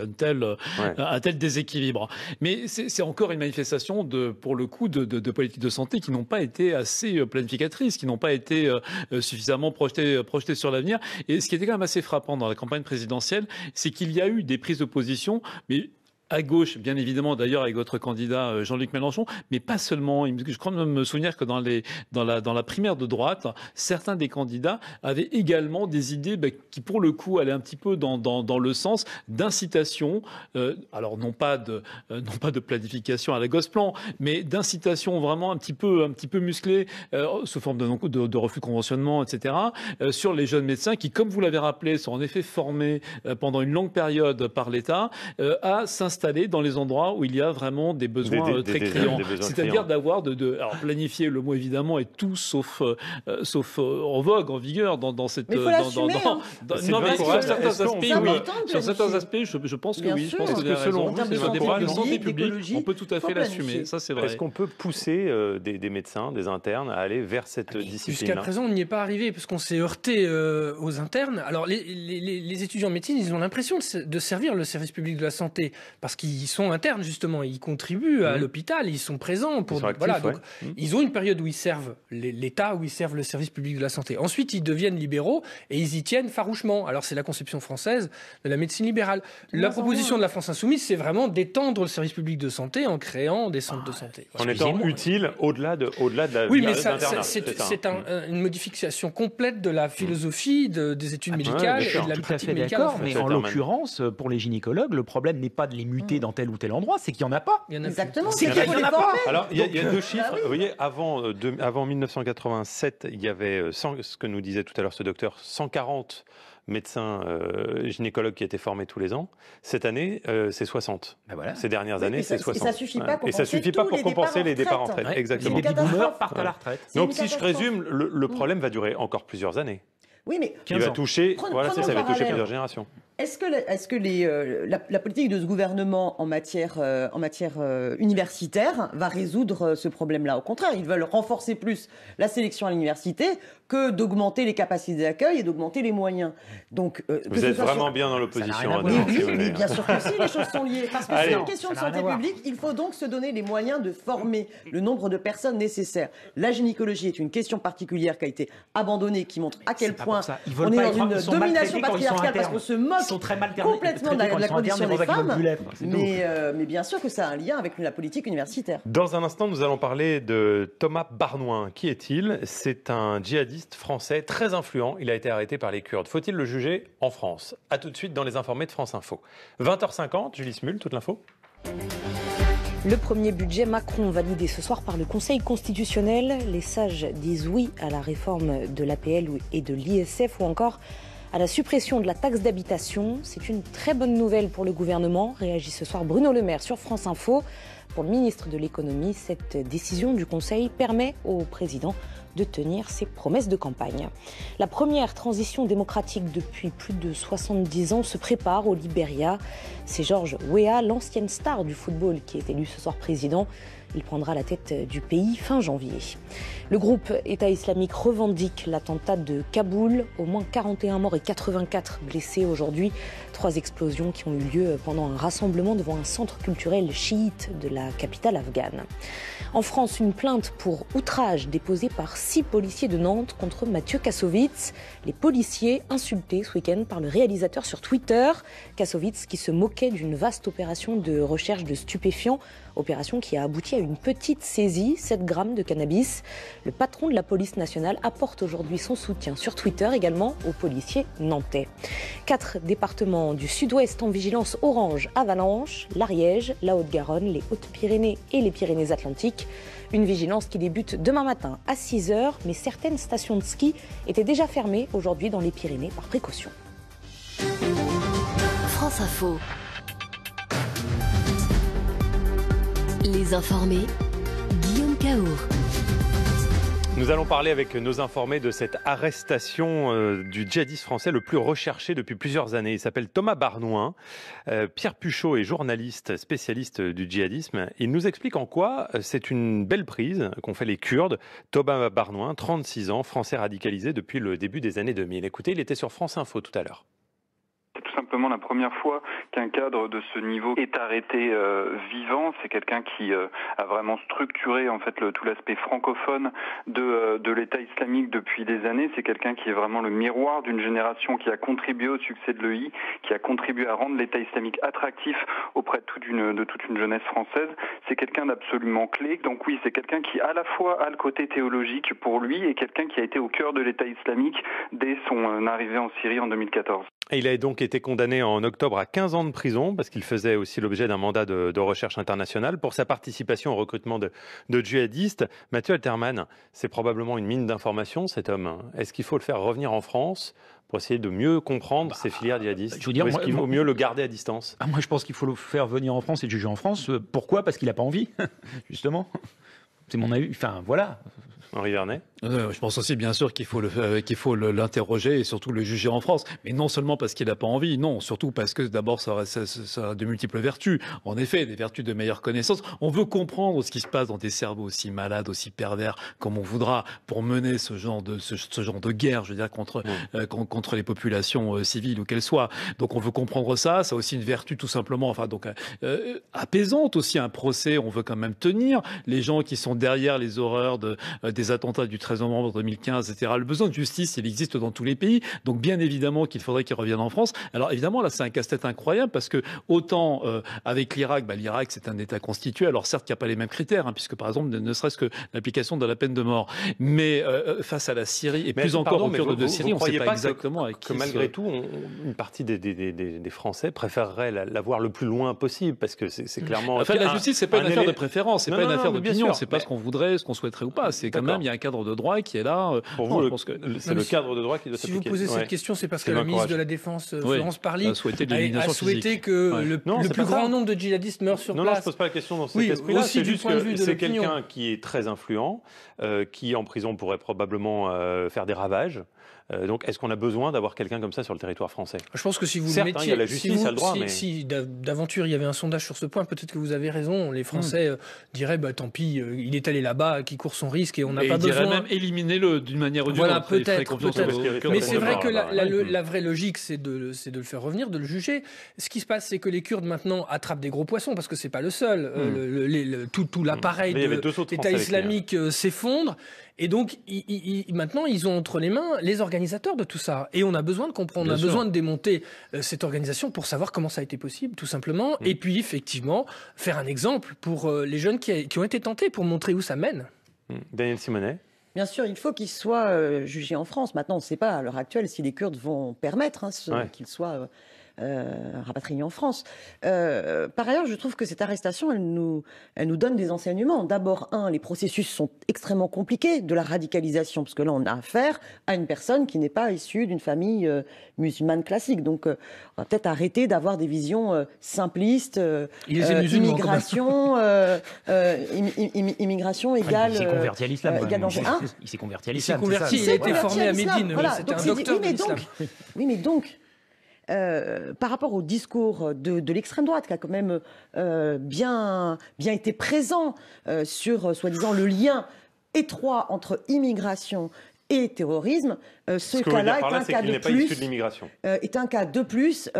un tel déséquilibre. Mais c'est encore une manifestation pour le coup de politiques de santé qui n'ont pas été assez planificatrices, qui n'ont pas été suffisamment projetées sur l'avenir. Et ce qui était quand même assez frappant dans la campagne présidentielle, c'est qu'il y a eu des prises de position, mais à gauche, bien évidemment, d'ailleurs, avec votre candidat Jean-Luc Mélenchon, mais pas seulement. Je crois même me souvenir que dans la primaire de droite, certains des candidats avaient également des idées qui, pour le coup, allaient un petit peu dans le sens d'incitation, alors non pas de planification à la Gosplan, mais d'incitation vraiment un petit peu musclée, sous forme de refus de conventionnement, etc., sur les jeunes médecins qui, comme vous l'avez rappelé, sont en effet formés pendant une longue période par l'État à s'installer dans les endroits où il y a vraiment des besoins très criants. C'est-à-dire d'avoir alors planifier, le mot évidemment est tout sauf en vogue, en vigueur dans cette. Mais il faut l'assumer. Non, mais sur certains aspects, oui. Sur certains aspects, je pense que oui. Je pense que selon vous, c'est un débat de santé publique. On peut tout à fait l'assumer. Ça, c'est vrai. Est-ce qu'on peut pousser des médecins, des internes à aller vers cette discipline-là ? Jusqu'à présent, on n'y est pas arrivé parce qu'on s'est heurté aux internes. Alors, les étudiants en médecine, ils ont l'impression de servir le service public de la santé parce qu'ils sont internes, justement. Ils contribuent à l'hôpital, ils sont présents. Ils ont une période où ils servent l'État, où ils servent le service public de la santé. Ensuite, ils deviennent libéraux et ils y tiennent farouchement. Alors, c'est la conception française de la médecine libérale. La proposition de la France Insoumise, c'est vraiment d'étendre le service public de santé en créant des centres de santé. En étant utile au-delà de la oui, mais c'est une modification complète de la philosophie des études médicales et de la pratique médicale. Mais en l'occurrence, pour les gynécologues, le problème n'est pas de les muter dans tel ou tel endroit, c'est qu'il n'y en a pas. Exactement. C'est qu'il n'y en a pas. Alors, il y a deux chiffres. Vous voyez, avant 1987, il y avait, ce que nous disait tout à l'heure ce docteur, 140 médecins gynécologues qui étaient formés tous les ans. Cette année, c'est 60. Ces dernières années, c'est 60. Et ça suffit pas pour compenser les départs en retraite. Exactement. Les baby boomers partent à la retraite. Donc, si je résume, le problème va durer encore plusieurs années. Oui, mais il va toucher, ça va toucher plusieurs générations. Est-ce que la politique de ce gouvernement en matière universitaire va résoudre ce problème-là ? Au contraire, ils veulent renforcer plus la sélection à l'université que d'augmenter les capacités d'accueil et d'augmenter les moyens. Donc, vous êtes vraiment bien dans l'opposition. Oui, mais bien sûr que si, les choses sont liées. Parce que c'est une question de santé publique, il faut donc se donner les moyens de former le nombre de personnes nécessaires. La gynécologie est une question particulière qui a été abandonnée, qui montre à quel point point. On est dans une domination patriarcale parce qu'on se moque complètement de la condition des femmes. Mais bien sûr que ça a un lien avec la politique universitaire. Dans un instant, nous allons parler de Thomas Barnouin. Qui est-il? C'est un djihadiste français très influent. Il a été arrêté par les Kurdes. Faut-il le juger en France? A tout de suite dans les informés de France Info. 20h50, Julie Smul, toute l'info. Le premier budget Macron validé ce soir par le Conseil constitutionnel. Les sages disent oui à la réforme de l'APL et de l'ISF ou encore à la suppression de la taxe d'habitation. C'est une très bonne nouvelle pour le gouvernement, réagit ce soir Bruno Le Maire sur France Info. Pour le ministre de l'économie, cette décision du Conseil permet au président de tenir ses promesses de campagne. La première transition démocratique depuis plus de 70 ans se prépare au Libéria. C'est George Weah, l'ancienne star du football, qui est élu ce soir président. Il prendra la tête du pays fin janvier. Le groupe État islamique revendique l'attentat de Kaboul. Au moins 41 morts et 84 blessés aujourd'hui. 3 explosions qui ont eu lieu pendant un rassemblement devant un centre culturel chiite de la capitale afghane. En France, une plainte pour outrage déposée par 6 policiers de Nantes contre Mathieu Kassovitz. Les policiers insultés ce week-end par le réalisateur sur Twitter. Kassovitz qui se moquait d'une vaste opération de recherche de stupéfiants. Opération qui a abouti à une petite saisie, 7 grammes de cannabis. Le patron de la police nationale apporte aujourd'hui son soutien sur Twitter également aux policiers nantais. 4 départements du sud-ouest en vigilance orange avalanche, l'Ariège, la Haute-Garonne, les Hautes-Pyrénées et les Pyrénées-Atlantiques. Une vigilance qui débute demain matin à 6h, mais certaines stations de ski étaient déjà fermées aujourd'hui dans les Pyrénées par précaution. France Info. Les informés, Guillaume Caour. Nous allons parler avec nos informés de cette arrestation du djihadiste français le plus recherché depuis plusieurs années. Il s'appelle Thomas Barnouin. Pierre Puchot est journaliste spécialiste du djihadisme. Il nous explique en quoi c'est une belle prise qu'ont fait les Kurdes. Thomas Barnouin, 36 ans, français radicalisé depuis le début des années 2000. Écoutez, il était sur France Info tout à l'heure. C'est tout simplement la première fois qu'un cadre de ce niveau est arrêté vivant. C'est quelqu'un qui a vraiment structuré en fait tout l'aspect francophone de l'État islamique depuis des années. C'est quelqu'un qui est vraiment le miroir d'une génération qui a contribué au succès de l'EI, qui a contribué à rendre l'État islamique attractif auprès de toute une jeunesse française. C'est quelqu'un d'absolument clé. Donc oui, c'est quelqu'un qui à la fois a le côté théologique pour lui et quelqu'un qui a été au cœur de l'État islamique dès son arrivée en Syrie en 2014. Et il a donc été condamné en octobre à 15 ans de prison parce qu'il faisait aussi l'objet d'un mandat de recherche internationale pour sa participation au recrutement de djihadistes. Mathieu Alterman, c'est probablement une mine d'informations cet homme. Est-ce qu'il faut le faire revenir en France pour essayer de mieux comprendre ces filières djihadistes? Je veux dire, est-ce qu'il vaut mieux le garder à distance? Moi, je pense qu'il faut le faire venir en France et le juger en France. Pourquoi? Parce qu'il n'a pas envie, justement. C'est mon avis. Enfin, voilà. Henri Vernet. Je pense aussi, bien sûr, qu'il faut l'interroger et surtout le juger en France. Mais non seulement parce qu'il n'a pas envie, non, surtout parce que d'abord, ça a de multiples vertus. En effet, des vertus de meilleure connaissance. On veut comprendre ce qui se passe dans des cerveaux aussi malades, aussi pervers, comme on voudra, pour mener ce genre de guerre, je veux dire, contre les populations civiles, où qu'elles soient. Donc on veut comprendre ça. Ça a aussi une vertu, tout simplement, enfin, donc, apaisante aussi, un procès. On veut quand même tenir les gens qui sont derrière les horreurs des attentats du 13 novembre 2015, etc. Le besoin de justice, il existe dans tous les pays. Donc, bien évidemment qu'il faudrait qu'il revienne en France. Alors, évidemment, là, c'est un casse-tête incroyable parce que, autant avec l'Irak, l'Irak, c'est un État constitué. Alors, certes, il n'y a pas les mêmes critères, puisque, par exemple, ne serait-ce que l'application de la peine de mort. Mais face à la Syrie, et plus encore au cœur de Syrie, on ne sait pas exactement avec qui. Malgré tout, une partie des Français préférerait l'avoir le plus loin possible parce que c'est clairement. Enfin, la justice, c'est pas une affaire de préférence, c'est pas une affaire d'opinion, c'est pas ce qu'on voudrait, ce qu'on souhaiterait ou pas. C'est quand même, il y a un cadre de droit qui est là. Pour vous, je pense que c'est le cadre de droit qui doit s'appliquer. Si vous posez cette question, c'est parce que la ministre de la Défense, Florence Parly, a souhaité que le plus grand nombre de djihadistes meurent sur place. Non, je ne pose pas la question dans cet esprit-là. C'est juste que c'est quelqu'un qui est très influent, qui en prison pourrait probablement faire des ravages. Donc, est-ce qu'on a besoin d'avoir quelqu'un comme ça sur le territoire français? Je pense que si vous certes, le mettiez, il y a la justice, il y a le droit, mais... si d'aventure il y avait un sondage sur ce point, peut-être que vous avez raison. Les Français diraient, tant pis, il est allé là-bas, qui court son risque et on n'a pas besoin. Ils diraient même éliminez-le d'une manière ou d'une autre. Voilà, peut-être. Mais c'est vrai que la vraie logique, c'est de le faire revenir, de le juger. Ce qui se passe, c'est que les Kurdes maintenant attrapent des gros poissons parce que c'est pas le seul. Tout l'appareil de l'État islamique s'effondre. Et donc, maintenant, ils ont entre les mains les organisateurs de tout ça. Et on a besoin de comprendre, on a besoin de démonter cette organisation pour savoir comment ça a été possible, tout simplement. Et puis, effectivement, faire un exemple pour les jeunes qui ont été tentés, pour montrer où ça mène. Daniel Simonet. Bien sûr, il faut qu'ils soient jugés en France. Maintenant, on ne sait pas à l'heure actuelle si les Kurdes vont permettre qu'ils soient rapatriés en France. Par ailleurs, je trouve que cette arrestation, elle nous donne des enseignements. D'abord, les processus sont extrêmement compliqués de la radicalisation, parce que là, on a affaire à une personne qui n'est pas issue d'une famille musulmane classique. Donc, on va peut-être arrêter d'avoir des visions simplistes. Immigration, immigration égale. Il s'est converti à l'islam. Il s'est converti à l'islam. Il a été formé à Médine. Voilà. C'était un docteur de l'islam. Oui, mais donc. Par rapport au discours de l'extrême droite, qui a quand même bien été présent sur, soi-disant, le lien étroit entre immigration et terrorisme, ce cas-là est un cas de plus. Est un cas de plus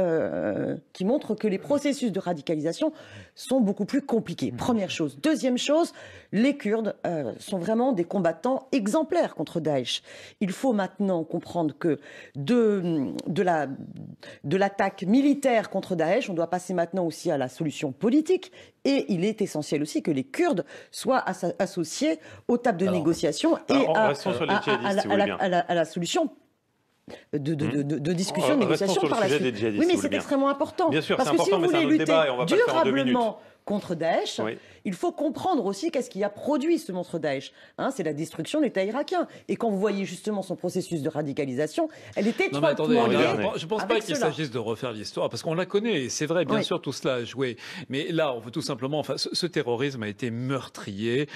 qui montre que les processus de radicalisation sont beaucoup plus compliqués. Première chose. Deuxième chose, les Kurdes sont vraiment des combattants exemplaires contre Daesh. Il faut maintenant comprendre que de l'attaque militaire contre Daesh, on doit passer maintenant aussi à la solution politique. Et il est essentiel aussi que les Kurdes soient associés aux tables de négociation et à la solution de discussion, de négociation par la suite. Oui, mais c'est extrêmement important. Bien sûr, parce que si vous voulez lutter durablement contre Daesh, il faut comprendre aussi qu'est-ce qui a produit ce monstre Daesh. C'est la destruction de l'État irakien. Et quand vous voyez justement son processus de radicalisation, elle était étroitement liée. Je ne pense pas qu'il s'agisse de refaire l'histoire, parce qu'on la connaît, c'est vrai, bien sûr, tout cela a joué. Mais là, on veut tout simplement... ce terrorisme a été meurtrier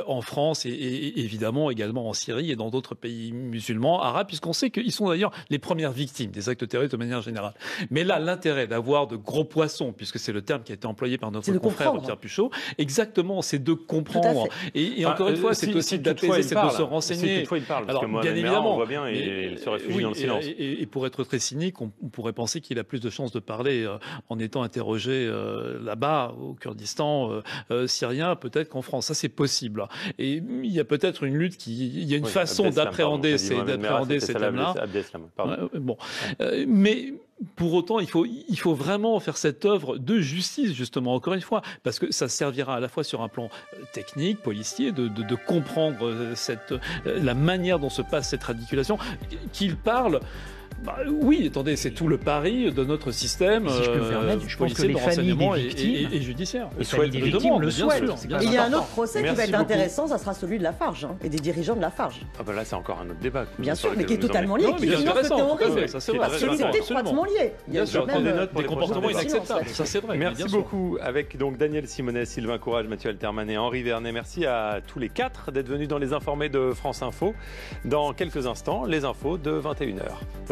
en France et évidemment également en Syrie et dans d'autres pays musulmans, arabes, puisqu'on sait qu'ils sont d'ailleurs les premières victimes des actes terroristes de manière générale. Mais là, l'intérêt d'avoir de gros poissons, puisque c'est le terme qui a été employé par notre confrère Pierre Puchot, exactement, c'est de comprendre. Et encore une fois, c'est aussi d'apaiser, c'est de se renseigner. Si toutefois il parle, parce alors, que moi, bien évidemment, on voit bien, et il se réfugie dans le silence. Et pour être très cynique, on pourrait penser qu'il a plus de chances de parler en étant interrogé là-bas, au Kurdistan syrien, peut-être qu'en France. Ça, c'est possible. Et il y a peut-être une lutte il y a une façon d'appréhender ces thèmes-là. Mais pour autant, il faut vraiment faire cette œuvre de justice, justement, encore une fois, parce que ça servira à la fois sur un plan technique, policier, de comprendre la manière dont se passe cette radicalisation, qu'il parle. Oui, attendez, c'est tout le pari de notre système je pense que les familles des victimes et judiciaire. Les familles des victimes le souhaitent. Il y a un autre procès qui va être intéressant, ça sera celui de Lafarge et des dirigeants de Lafarge. Là, c'est encore un autre débat. Bien sûr, mais qui est totalement lié, qui finance le terrorisme. C'est étroitement lié. Bien sûr, des comportements inacceptables. Ça, c'est vrai. Merci beaucoup. Avec donc Daniel Simonet, Sylvain Courage, Mathieu Alterman et Henri Vernet. Merci à tous les quatre d'être venus dans les Informés de France Info. Dans quelques instants, les infos de 21h.